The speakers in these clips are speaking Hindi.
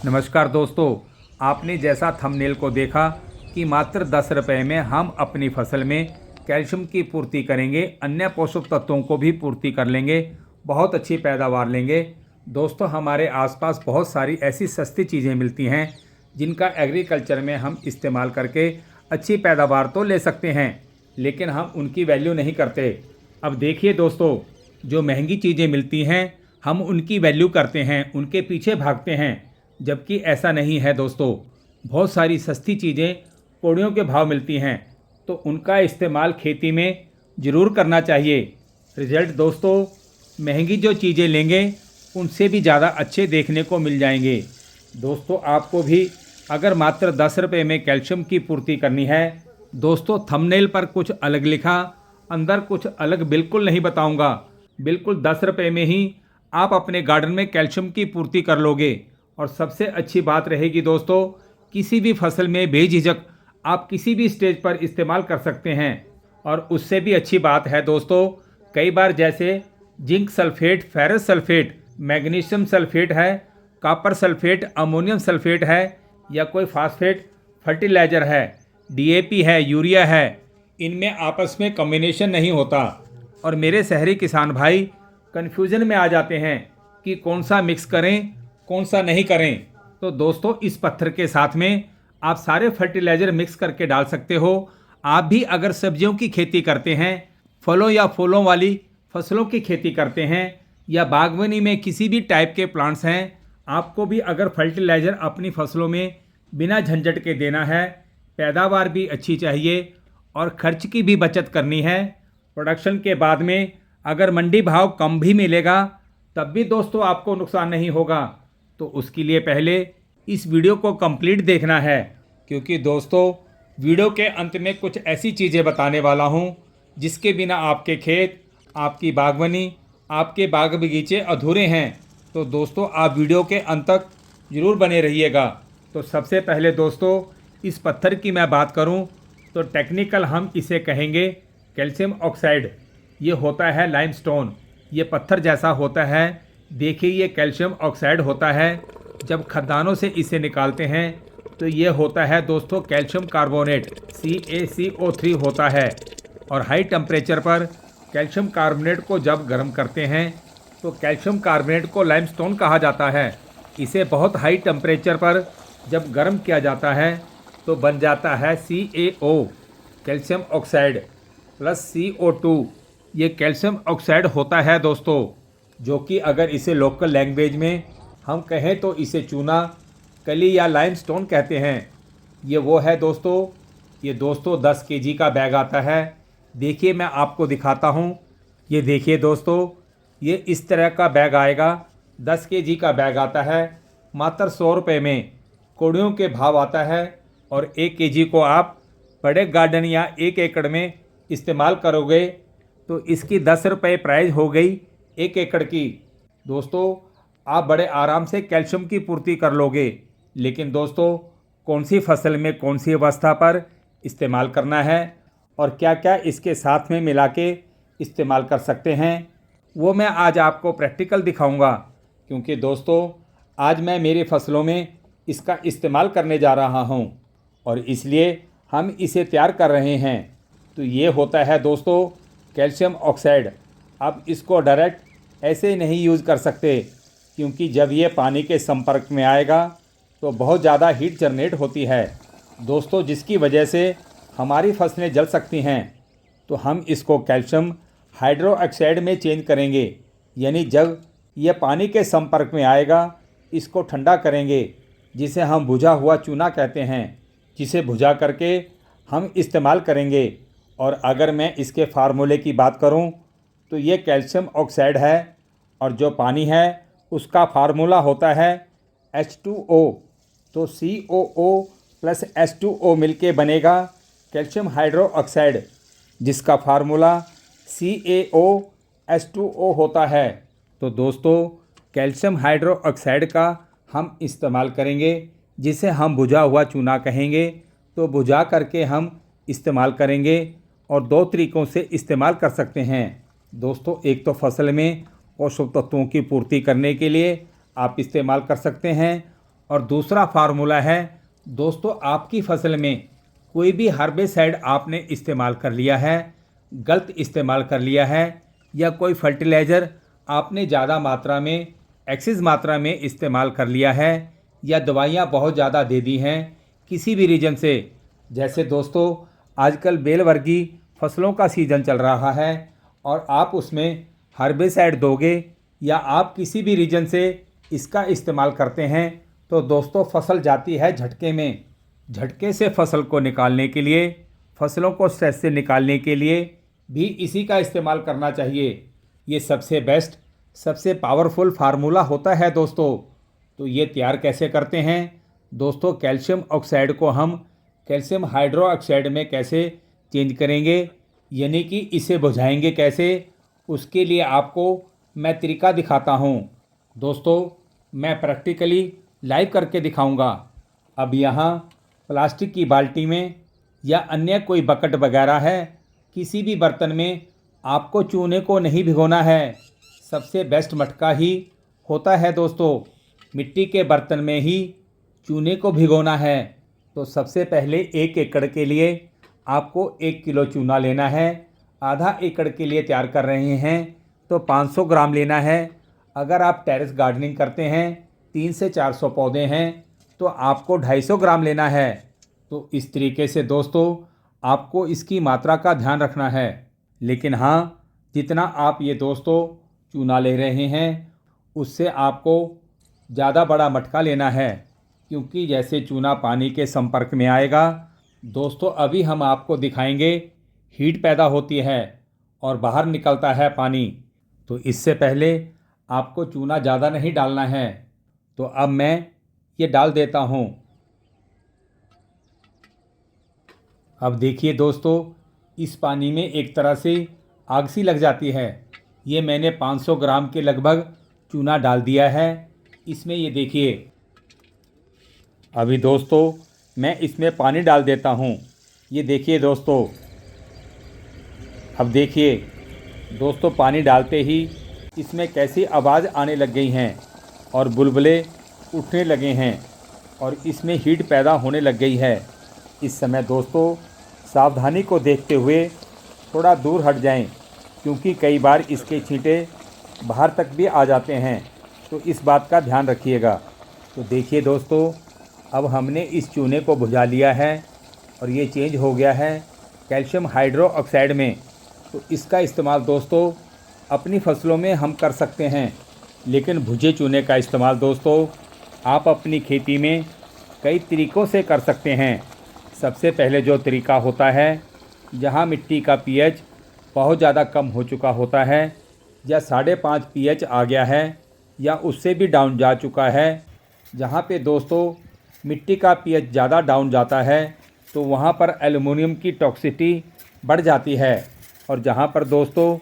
नमस्कार दोस्तों, आपने जैसा थंबनेल को देखा कि मात्र 10 रुपये में हम अपनी फसल में कैल्शियम की पूर्ति करेंगे, अन्य पोषक तत्वों को भी पूर्ति कर लेंगे, बहुत अच्छी पैदावार लेंगे। दोस्तों, हमारे आसपास बहुत सारी ऐसी सस्ती चीज़ें मिलती हैं जिनका एग्रीकल्चर में हम इस्तेमाल करके अच्छी पैदावार तो ले सकते हैं, लेकिन हम उनकी वैल्यू नहीं करते। अब देखिए दोस्तों, जो महंगी चीज़ें मिलती हैं हम उनकी वैल्यू करते हैं, उनके पीछे भागते हैं, जबकि ऐसा नहीं है दोस्तों। बहुत सारी सस्ती चीज़ें कौड़ियों के भाव मिलती हैं, तो उनका इस्तेमाल खेती में ज़रूर करना चाहिए। रिजल्ट दोस्तों महंगी जो चीज़ें लेंगे उनसे भी ज़्यादा अच्छे देखने को मिल जाएंगे। दोस्तों, आपको भी अगर मात्र 10 रुपये में कैल्शियम की पूर्ति करनी है, दोस्तों थंबनेल पर कुछ अलग लिखा, अंदर कुछ अलग बिल्कुल नहीं बताऊंगा। बिल्कुल 10 रुपये में ही आप अपने गार्डन में कैल्शियम की पूर्ति कर लोगे। और सबसे अच्छी बात रहेगी दोस्तों, किसी भी फसल में बेझिझक आप किसी भी स्टेज पर इस्तेमाल कर सकते हैं। और उससे भी अच्छी बात है दोस्तों, कई बार जैसे zinc sulphate, ferrous sulphate, magnesium sulphate है, कॉपर सल्फेट, अमोनियम सल्फेट है, या कोई फास्फेट फर्टिलाइज़र है, डीएपी है, यूरिया है, इनमें आपस में कॉम्बिनेशन नहीं होता। और मेरे शहरी किसान भाई कन्फ्यूज़न में आ जाते हैं कि कौन सा मिक्स करें कौन सा नहीं करें। तो दोस्तों, इस पत्थर के साथ में आप सारे फर्टिलाइज़र मिक्स करके डाल सकते हो। आप भी अगर सब्जियों की खेती करते हैं, फलों या फूलों वाली फसलों की खेती करते हैं, या बागवानी में किसी भी टाइप के प्लांट्स हैं, आपको भी अगर फर्टिलाइज़र अपनी फसलों में बिना झंझट के देना है, पैदावार भी अच्छी चाहिए और खर्च की भी बचत करनी है, प्रोडक्शन के बाद में अगर मंडी भाव कम भी मिलेगा तब भी दोस्तों आपको नुकसान नहीं होगा, तो उसके लिए पहले इस वीडियो को कंप्लीट देखना है। क्योंकि दोस्तों वीडियो के अंत में कुछ ऐसी चीज़ें बताने वाला हूं जिसके बिना आपके खेत, आपकी बागवानी, आपके बाग बगीचे अधूरे हैं। तो दोस्तों आप वीडियो के अंत तक ज़रूर बने रहिएगा। तो सबसे पहले दोस्तों, इस पत्थर की मैं बात करूं तो टेक्निकल हम इसे कहेंगे कैल्शियम ऑक्साइड। ये होता है लाइमस्टोन, ये पत्थर जैसा होता है। देखिए, ये कैल्शियम ऑक्साइड होता है। जब खदानों से इसे निकालते हैं तो ये होता है दोस्तों कैल्शियम कार्बोनेट, CaCO3 होता है। और हाई टेम्परेचर पर कैल्शियम कार्बोनेट को जब गर्म करते हैं तो कैल्शियम कार्बोनेट को लाइमस्टोन कहा जाता है। इसे बहुत हाई टेम्परेचर पर जब गर्म किया जाता है तो बन जाता है CaO, calcium oxide, plus CO2। ये कैल्शियम ऑक्साइड होता है दोस्तों, जो कि अगर इसे लोकल लैंग्वेज में हम कहें तो इसे चूना, कली या लाइमस्टोन कहते हैं। ये वो है दोस्तों, ये दोस्तों 10 केजी का बैग आता है। देखिए, मैं आपको दिखाता हूँ। ये देखिए दोस्तों, ये इस तरह का बैग आएगा। 10 केजी का बैग आता है मात्र 100 रुपये में। कौड़ियों के भाव आता है। और 1 केजी को आप बड़े गार्डन या 1 एकड़ में इस्तेमाल करोगे तो इसकी 10 रुपये प्राइस हो गई 1 एकड़ की। दोस्तों आप बड़े आराम से कैल्शियम की पूर्ति कर लोगे। लेकिन दोस्तों, कौन सी फसल में कौन सी अवस्था पर इस्तेमाल करना है और क्या क्या इसके साथ में मिला के इस्तेमाल कर सकते हैं, वो मैं आज आपको प्रैक्टिकल दिखाऊंगा। क्योंकि दोस्तों आज मैं मेरी फसलों में इसका इस्तेमाल करने जा रहा हूं और इसलिए हम इसे तैयार कर रहे हैं। तो ये होता है दोस्तों कैल्शियम ऑक्साइड। अब इसको डायरेक्ट ऐसे नहीं यूज़ कर सकते, क्योंकि जब ये पानी के संपर्क में आएगा तो बहुत ज़्यादा हीट जनरेट होती है दोस्तों, जिसकी वजह से हमारी फसलें जल सकती हैं। तो हम इसको कैल्शियम हाइड्रोक्साइड में चेंज करेंगे। यानी जब ये पानी के संपर्क में आएगा इसको ठंडा करेंगे, जिसे हम भुजा हुआ चूना कहते हैं, जिसे भुजा करके हम इस्तेमाल करेंगे। और अगर मैं इसके फार्मूले की बात करूं तो ये कैल्शियम ऑक्साइड है और जो पानी है उसका फार्मूला होता है H2O। तो COO प्लस H2O मिलके बनेगा कैल्शियम हाइड्रोक्साइड, जिसका फार्मूला CaOH2O होता है। तो दोस्तों कैल्शियम हाइड्रोक्साइड का हम इस्तेमाल करेंगे, जिसे हम भुजा हुआ चूना कहेंगे। तो भुजा करके हम इस्तेमाल करेंगे और 2 तरीक़ों से इस्तेमाल कर सकते हैं दोस्तों। एक तो फसल में पोषक तत्वों की पूर्ति करने के लिए आप इस्तेमाल कर सकते हैं, और दूसरा फार्मूला है दोस्तों, आपकी फसल में कोई भी हार्बिसाइड आपने इस्तेमाल कर लिया है, गलत इस्तेमाल कर लिया है, या कोई फर्टिलाइज़र आपने ज़्यादा मात्रा में, एक्सेस मात्रा में इस्तेमाल कर लिया है, या दवाइयाँ बहुत ज़्यादा दे दी हैं किसी भी रीजन से। जैसे दोस्तों आजकल बेलवर्गीय फसलों का सीज़न चल रहा है और आप उसमें हर्बिसाइड दोगे या आप किसी भी रीजन से इसका इस्तेमाल करते हैं तो दोस्तों फसल जाती है झटके में। झटके से फसल को निकालने के लिए, फसलों को स्ट्रेस से निकालने के लिए भी इसी का इस्तेमाल करना चाहिए। ये सबसे बेस्ट, सबसे पावरफुल फार्मूला होता है दोस्तों। तो ये तैयार कैसे करते हैं दोस्तों? कैल्शियम ऑक्साइड को हम कैल्शियम हाइड्रोक्साइड में कैसे चेंज करेंगे, यानी कि इसे बुझाएंगे कैसे, उसके लिए आपको मैं तरीका दिखाता हूँ दोस्तों। मैं प्रैक्टिकली लाइव करके दिखाऊंगा। अब यहाँ प्लास्टिक की बाल्टी में या अन्य कोई बकेट वगैरह है, किसी भी बर्तन में आपको चूने को नहीं भिगोना है। सबसे बेस्ट मटका ही होता है दोस्तों, मिट्टी के बर्तन में ही चूने को भिगोना है। तो सबसे पहले 1 एकड़ के लिए आपको 1 किलो चूना लेना है। आधा एकड़ के लिए तैयार कर रहे हैं तो 500 ग्राम लेना है। अगर आप टेरेस गार्डनिंग करते हैं, 300 से 400 पौधे हैं, तो आपको 250 ग्राम लेना है। तो इस तरीके से दोस्तों आपको इसकी मात्रा का ध्यान रखना है। लेकिन हाँ, जितना आप ये दोस्तों चूना ले रहे हैं उससे आपको ज़्यादा बड़ा मटका लेना है, क्योंकि जैसे चूना पानी के संपर्क में आएगा दोस्तों, अभी हम आपको दिखाएंगे, हीट पैदा होती है और बाहर निकलता है पानी। तो इससे पहले आपको चूना ज़्यादा नहीं डालना है। तो अब मैं ये डाल देता हूँ। अब देखिए दोस्तों, इस पानी में एक तरह से आग सी लग जाती है। ये मैंने 500 ग्राम के लगभग चूना डाल दिया है इसमें। ये देखिए, अभी दोस्तों मैं इसमें पानी डाल देता हूँ। ये देखिए दोस्तों, अब देखिए दोस्तों, पानी डालते ही इसमें कैसी आवाज़ आने लग गई हैं और बुलबुले उठने लगे हैं और इसमें हीट पैदा होने लग गई है। इस समय दोस्तों सावधानी को देखते हुए थोड़ा दूर हट जाएं, क्योंकि कई बार इसके छींटे बाहर तक भी आ जाते हैं, तो इस बात का ध्यान रखिएगा। तो देखिए दोस्तों, अब हमने इस चूने को बुझा लिया है और ये चेंज हो गया है कैल्शियम हाइड्रोक्साइड में। तो इसका इस्तेमाल दोस्तों अपनी फसलों में हम कर सकते हैं, लेकिन भुजे चूने का इस्तेमाल दोस्तों आप अपनी खेती में कई तरीक़ों से कर सकते हैं। सबसे पहले जो तरीका होता है, जहाँ मिट्टी का पीएच बहुत ज़्यादा कम हो चुका होता है या 5.5 पीएच आ गया है या उससे भी डाउन जा चुका है, जहाँ पे दोस्तों मिट्टी का पीएच ज़्यादा डाउन जाता है तो वहाँ पर एल्युमिनियम की टॉक्सिसिटी बढ़ जाती है। और जहाँ पर दोस्तों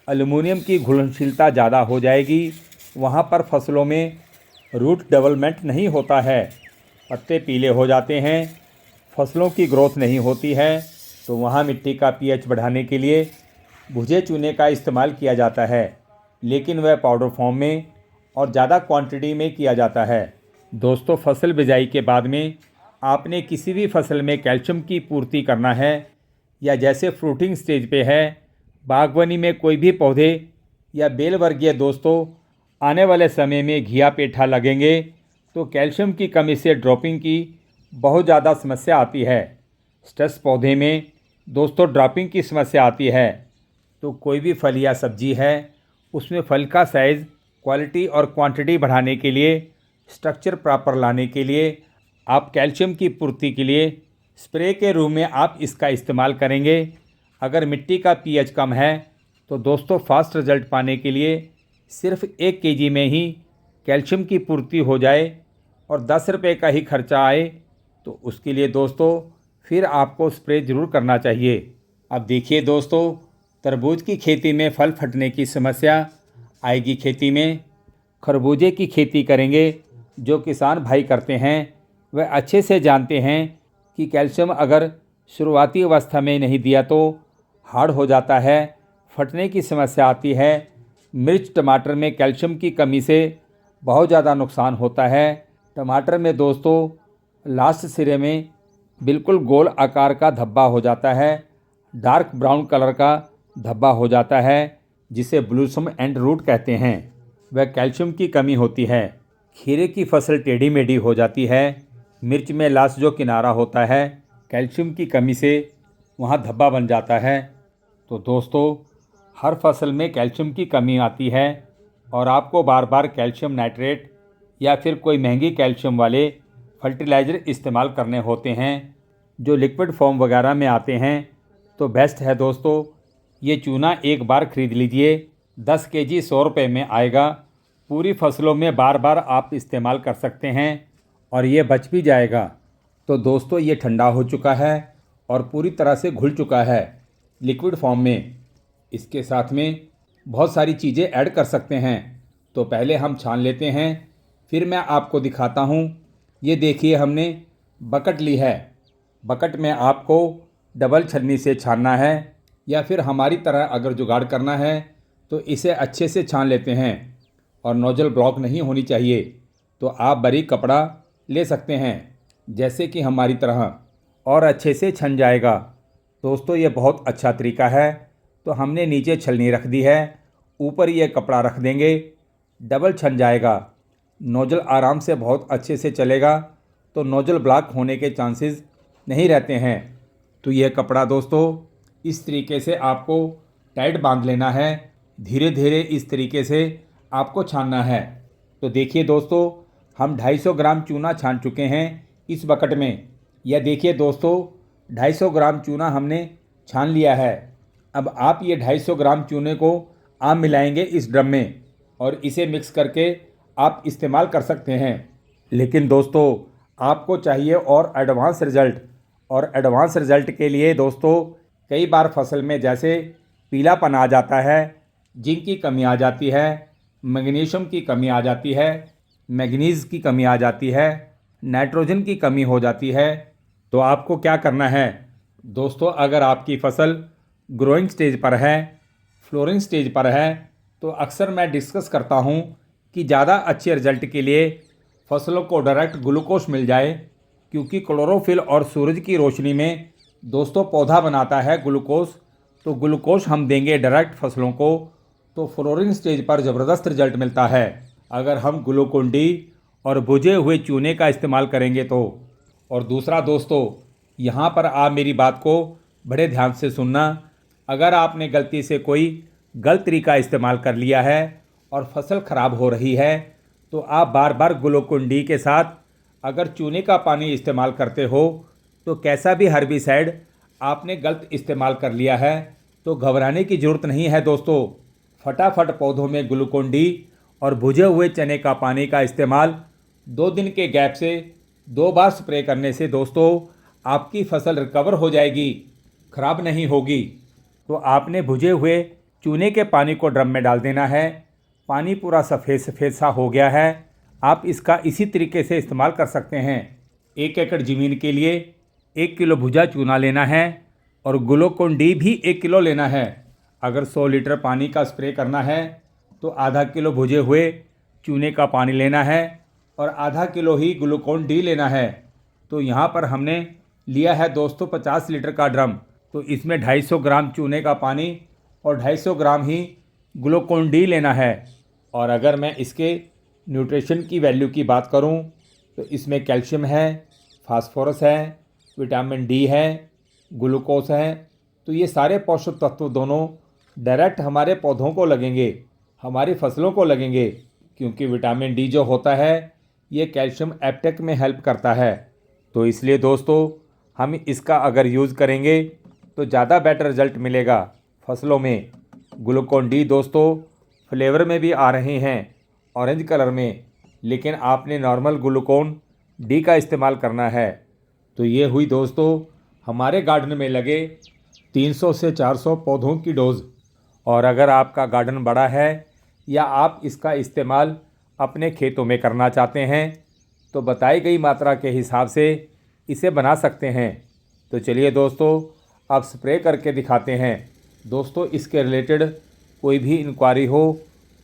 एल्युमिनियम की घुलनशीलता ज़्यादा हो जाएगी, वहाँ पर फसलों में रूट डेवलपमेंट नहीं होता है, पत्ते पीले हो जाते हैं, फसलों की ग्रोथ नहीं होती है। तो वहाँ मिट्टी का पीएच बढ़ाने के लिए भुजे चूने का इस्तेमाल किया जाता है, लेकिन वह पाउडर फॉर्म में और ज़्यादा क्वांटिटी में किया जाता है। दोस्तों फसल बिजाई के बाद में आपने किसी भी फसल में कैल्शियम की पूर्ति करना है, या जैसे फ्रूटिंग स्टेज पे है, बागवानी में कोई भी पौधे या बेल वर्गीय दोस्तों आने वाले समय में घिया पेठा लगेंगे तो कैल्शियम की कमी से ड्रॉपिंग की बहुत ज़्यादा समस्या आती है। स्ट्रेस पौधे में दोस्तों ड्रॉपिंग की समस्या आती है। तो कोई भी फल या सब्जी है उसमें फल का साइज़, क्वालिटी और क्वांटिटी बढ़ाने के लिए, स्ट्रक्चर प्रॉपर लाने के लिए आप कैल्शियम की पूर्ति के लिए स्प्रे के रूप में आप इसका इस्तेमाल करेंगे। अगर मिट्टी का पीएच कम है तो दोस्तों फास्ट रिजल्ट पाने के लिए सिर्फ 1 केजी में ही कैल्शियम की पूर्ति हो जाए और 10 रुपये का ही खर्चा आए तो उसके लिए दोस्तों फिर आपको स्प्रे ज़रूर करना चाहिए। अब देखिए दोस्तों, तरबूज की खेती में फल फटने की समस्या आएगी। खेती में खरबूजे की खेती करेंगे, जो किसान भाई करते हैं वह अच्छे से जानते हैं कि कैल्शियम अगर शुरुआती अवस्था में नहीं दिया तो हार्ड हो जाता है, फटने की समस्या आती है। मिर्च टमाटर में कैल्शियम की कमी से बहुत ज़्यादा नुकसान होता है। टमाटर में दोस्तों लास्ट सिरे में बिल्कुल गोल आकार का धब्बा हो जाता है, डार्क ब्राउन कलर का धब्बा हो जाता है, जिसे ब्लूसम एंड रूट कहते हैं। वह कैल्शियम की कमी होती है। खीरे की फसल टेढ़ी मेढ़ी हो जाती है। मिर्च में लास्ट जो किनारा होता है, कैल्शियम की कमी से वहाँ धब्बा बन जाता है। तो दोस्तों हर फसल में कैल्शियम की कमी आती है और आपको बार बार कैल्शियम नाइट्रेट या फिर कोई महंगी कैल्शियम वाले फर्टिलाइज़र इस्तेमाल करने होते हैं जो लिक्विड फॉर्म वगैरह में आते हैं। तो बेस्ट है दोस्तों ये चूना एक बार ख़रीद लीजिए। 10 केजी 100 रुपये में आएगा। पूरी फसलों में बार बार आप इस्तेमाल कर सकते हैं और ये बच भी जाएगा। तो दोस्तों ये ठंडा हो चुका है और पूरी तरह से घुल चुका है लिक्विड फॉर्म में। इसके साथ में बहुत सारी चीज़ें ऐड कर सकते हैं। तो पहले हम छान लेते हैं, फिर मैं आपको दिखाता हूँ। ये देखिए हमने बकेट ली है। बकेट में आपको डबल छन्नी से छानना है या फिर हमारी तरह अगर जुगाड़ करना है तो इसे अच्छे से छान लेते हैं और नोजल ब्लॉक नहीं होनी चाहिए। तो आप बारीक कपड़ा ले सकते हैं जैसे कि हमारी तरह और अच्छे से छन जाएगा। दोस्तों ये बहुत अच्छा तरीका है। तो हमने नीचे छलनी रख दी है, ऊपर ये कपड़ा रख देंगे, डबल छन जाएगा। नोजल आराम से बहुत अच्छे से चलेगा, तो नोजल ब्लॉक होने के चांसेस नहीं रहते हैं। तो यह कपड़ा दोस्तों इस तरीके से आपको टाइट बांध लेना है। धीरे धीरे इस तरीके से आपको छानना है। तो देखिए दोस्तों हम 250 ग्राम चूना छान चुके हैं इस बकेट में। यह देखिए दोस्तों 250 ग्राम चूना हमने छान लिया है। अब आप ये 250 ग्राम चूने को आप मिलाएंगे इस ड्रम में और इसे मिक्स करके आप इस्तेमाल कर सकते हैं। लेकिन दोस्तों आपको चाहिए और एडवांस रिज़ल्ट, और एडवांस रिज़ल्ट के लिए दोस्तों कई बार फसल में जैसे पीलापन आ जाता है, जिंक की कमी आ जाती है, मैग्नीशियम की कमी आ जाती है, मैग्नीज़ की कमी आ जाती है, नाइट्रोजन की कमी हो जाती है। तो आपको क्या करना है दोस्तों, अगर आपकी फसल ग्रोइंग स्टेज पर है, फ्लोरिंग स्टेज पर है, तो अक्सर मैं डिस्कस करता हूँ कि ज़्यादा अच्छे रिजल्ट के लिए फसलों को डायरेक्ट ग्लूकोज मिल जाए, क्योंकि क्लोरोफिल और सूरज की रोशनी में दोस्तों पौधा बनाता है ग्लूकोज। तो ग्लूकोज हम देंगे डायरेक्ट फसलों को, तो फ्लोरिंग स्टेज पर ज़बरदस्त रिजल्ट मिलता है। अगर हम ग्लूकोन डी और भुजे हुए चूने का इस्तेमाल करेंगे तो। और दूसरा दोस्तों यहाँ पर आप मेरी बात को बड़े ध्यान से सुनना। अगर आपने गलती से कोई गलत तरीका इस्तेमाल कर लिया है और फसल ख़राब हो रही है, तो आप बार बार ग्लूकोन डी के साथ अगर चूने का पानी इस्तेमाल करते हो, तो कैसा भी हर्बिसाइड आपने गलत इस्तेमाल कर लिया है, तो घबराने की ज़रूरत नहीं है दोस्तों। फटाफट पौधों में ग्लूकोन डी और भुजे हुए चने का पानी का इस्तेमाल 2 दिन के गैप से 2 बार स्प्रे करने से दोस्तों आपकी फसल रिकवर हो जाएगी, ख़राब नहीं होगी। तो आपने भुजे हुए चूने के पानी को ड्रम में डाल देना है। पानी पूरा सफ़ेद सफ़ेद सा हो गया है। आप इसका इसी तरीके से इस्तेमाल कर सकते हैं। 1 एकड़ ज़मीन के लिए 1 किलो भुजा चूना लेना है और ग्लूकोन डी भी 1 किलो लेना है। अगर 100 लीटर पानी का स्प्रे करना है तो आधा किलो भुजे हुए चूने का पानी लेना है और आधा किलो ही ग्लूकोन डी लेना है। तो यहाँ पर हमने लिया है दोस्तों 50 लीटर का ड्रम। तो इसमें 250 ग्राम चूने का पानी और 250 ग्राम ही ग्लूकोन डी लेना है। और अगर मैं इसके न्यूट्रिशन की वैल्यू की बात करूं तो इसमें कैल्शियम है, फास्फोरस है, विटामिन डी है, ग्लूकोज है। तो ये सारे पोषक तत्व दोनों डायरेक्ट हमारे पौधों को लगेंगे, हमारी फसलों को लगेंगे, क्योंकि विटामिन डी जो होता है ये कैल्शियम अपटेक में हेल्प करता है। तो इसलिए दोस्तों हम इसका अगर यूज़ करेंगे तो ज़्यादा बेटर रिजल्ट मिलेगा फसलों में। ग्लूकोन डी दोस्तों फ्लेवर में भी आ रहे हैं ऑरेंज कलर में, लेकिन आपने नॉर्मल ग्लूकोन डी का इस्तेमाल करना है। तो ये हुई दोस्तों हमारे गार्डन में लगे 300 से 400 पौधों की डोज़। और अगर आपका गार्डन बड़ा है या आप इसका इस्तेमाल अपने खेतों में करना चाहते हैं तो बताई गई मात्रा के हिसाब से इसे बना सकते हैं। तो चलिए दोस्तों अब स्प्रे करके दिखाते हैं। दोस्तों इसके रिलेटेड कोई भी इंक्वायरी हो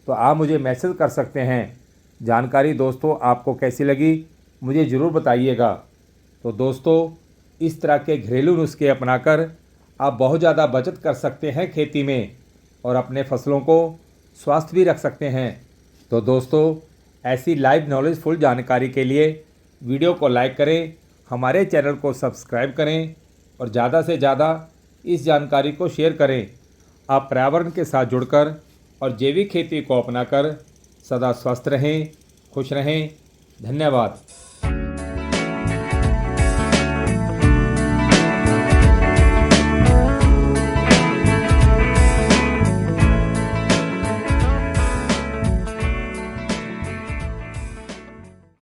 तो आप मुझे मैसेज कर सकते हैं। जानकारी दोस्तों आपको कैसी लगी मुझे ज़रूर बताइएगा। तो दोस्तों, इस तरह के घरेलू नुस्खे अपनाकर आप बहुत ज़्यादा बचत कर सकते हैं खेती में और अपने फसलों को स्वस्थ भी रख सकते हैं। तो दोस्तों, ऐसी लाइव नॉलेजफुल जानकारी के लिए वीडियो को लाइक करें, हमारे चैनल को सब्सक्राइब करें और ज़्यादा से ज़्यादा इस जानकारी को शेयर करें। आप पर्यावरण के साथ जुड़कर और जैविक खेती को अपनाकर सदा स्वस्थ रहें, खुश रहें। धन्यवाद।